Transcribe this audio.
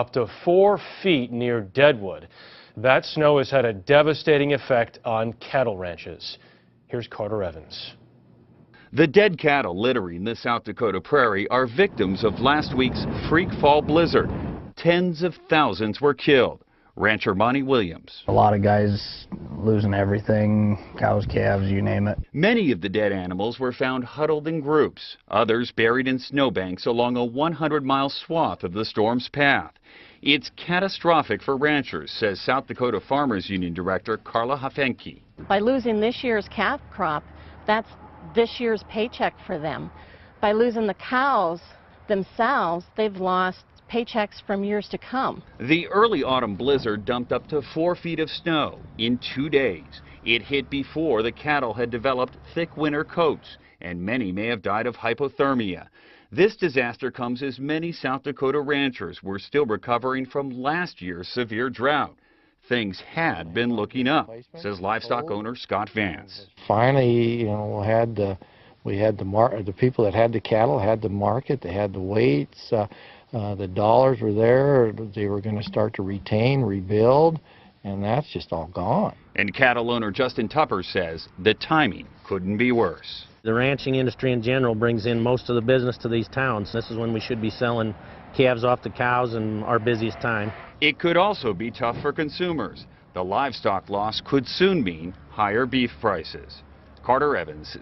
Up to 4 feet near Deadwood. That snow has had a devastating effect on cattle ranches. Here's Carter Evans. The dead cattle littering the South Dakota prairie are victims of last week's freak fall blizzard. Tens of thousands were killed. Rancher Monty Williams. A lot of guys losing everything, cows, calves, you name it. Many of the dead animals were found huddled in groups, others buried in snowbanks along a 100-mile swath of the storm's path. It's catastrophic for ranchers, says South Dakota Farmers Union Director Carla Hafenke. By losing this year's calf crop, that's this year's paycheck for them. By losing the cows themselves, they've lost paychecks from years to come. The early autumn blizzard dumped up to 4 feet of snow in 2 days. It hit before the cattle had developed thick winter coats, and many may have died of hypothermia. This disaster comes as many South Dakota ranchers were still recovering from last year's severe drought. Things had been looking up, says livestock owner Scott Vance. Finally, we had the people that had the cattle had the market, they had the weights, the dollars were there, they were going to start to retain, rebuild, and that's just all gone. And cattle owner Justin Tupper says the timing couldn't be worse. The ranching industry in general brings in most of the business to these towns. This is when we should be selling calves off the cows and our busiest time. It could also be tough for consumers. The livestock loss could soon mean higher beef prices. Carter Evans,